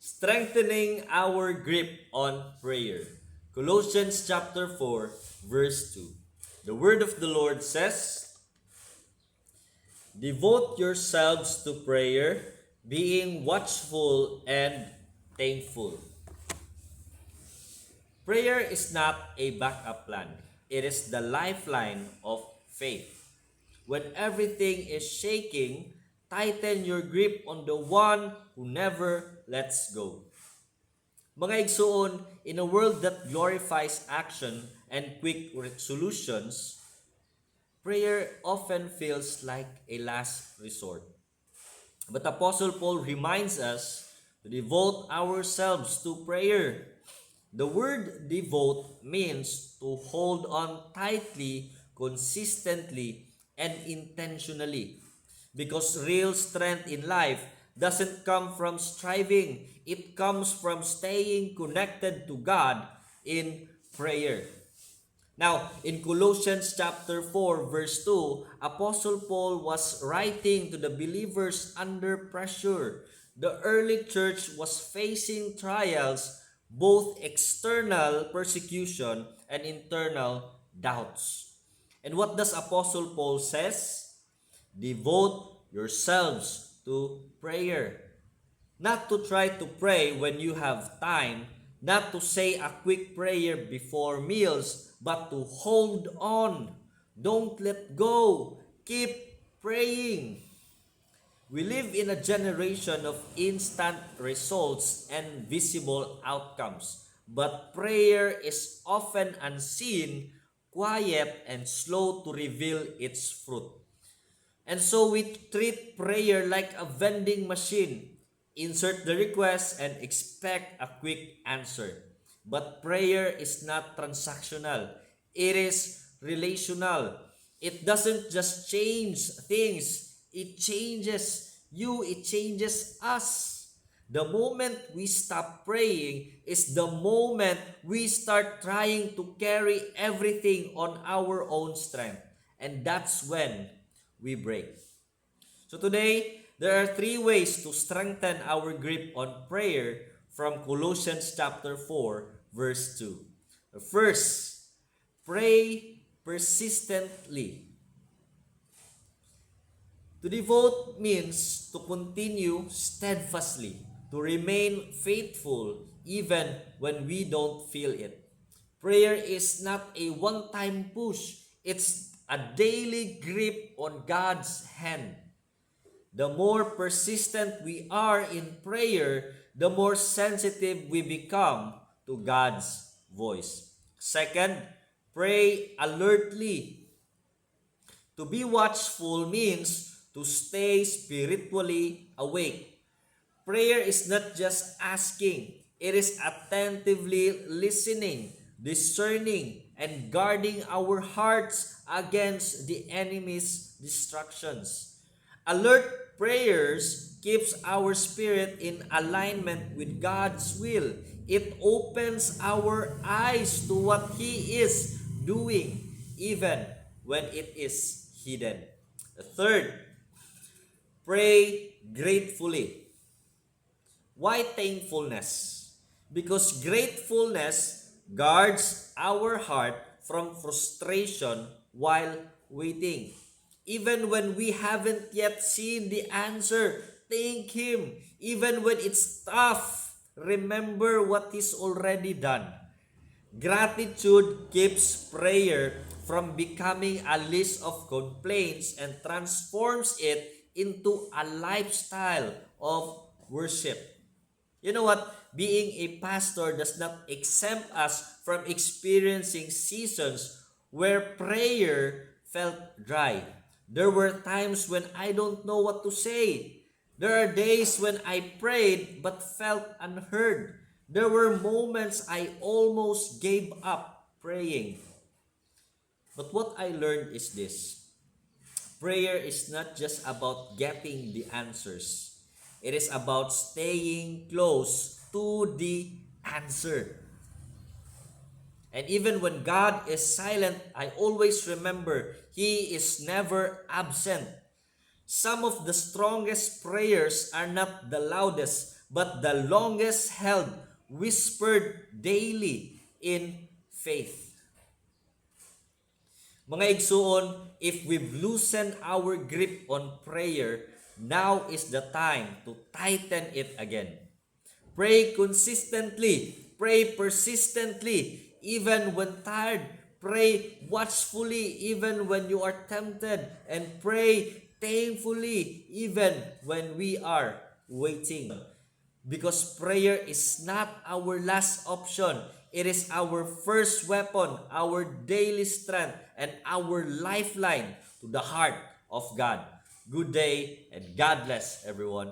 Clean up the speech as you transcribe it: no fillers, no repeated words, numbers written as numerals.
Strengthening our grip on prayer. Colossians chapter 4, verse 2. The word of the Lord says, "Devote yourselves to prayer, being watchful and thankful." Prayer is not a backup plan. It is the lifeline of faith. When everything is shaking, tighten your grip on the one who never lets go. Mga igsoon, in a world that glorifies action and quick solutions, prayer often feels like a last resort. But Apostle Paul reminds us to devote ourselves to prayer. The word devote means to hold on tightly, consistently, and intentionally. Because real strength in life doesn't come from striving, it comes from staying connected to God in prayer. Now, in Colossians chapter 4 verse 2, Apostle Paul was writing to the believers under pressure. The early church was facing trials, both external persecution and internal doubts. And what does Apostle Paul says? Devote yourselves to prayer. Not to try to pray when you have time, not to say a quick prayer before meals, but to hold on. Don't let go. Keep praying. We live in a generation of instant results and visible outcomes, but prayer is often unseen, quiet, and slow to reveal its fruit. And so we treat prayer like a vending machine. Insert the request and expect a quick answer. But prayer is not transactional. It is relational. It doesn't just change things. It changes you. It changes us. The moment we stop praying is the moment we start trying to carry everything on our own strength. And that's when we break. So today, there are three ways to strengthen our grip on prayer from Colossians chapter 4, verse 2. First, pray persistently. To devote means to continue steadfastly, to remain faithful even when we don't feel it. Prayer is not a one-time push, it's a daily grip on God's hand. The more persistent we are in prayer, the more sensitive we become to God's voice. Second, pray alertly. To be watchful means to stay spiritually awake. Prayer is not just asking, it is attentively listening, discerning, and guarding our hearts against the enemy's distractions. Alert prayers keeps our spirit in alignment with God's will. It opens our eyes to what He is doing, even when it is hidden. Third, pray gratefully. Why thankfulness? Because gratefulness guards our heart from frustration while waiting. Even when we haven't yet seen the answer, thank Him. Even when it's tough, remember what He's already done. Gratitude keeps prayer from becoming a list of complaints and transforms it into a lifestyle of worship. You know what? Being a pastor does not exempt us from experiencing seasons where prayer felt dry. There were times when I don't know what to say. There are days when I prayed but felt unheard. There were moments I almost gave up praying. But what I learned is this: prayer is not just about getting the answers, it is about staying close to the answer. And even when God is silent, I always remember He is never absent. Some of the strongest prayers are not the loudest, but the longest held, whispered daily in faith. Mga igsuon, if we've loosened our grip on prayer, now is the time to tighten it again. Pray consistently, pray persistently, even when tired. Pray watchfully, even when you are tempted. And pray thankfully, even when we are waiting. Because prayer is not our last option. It is our first weapon, our daily strength, and our lifeline to the heart of God. Good day and God bless everyone.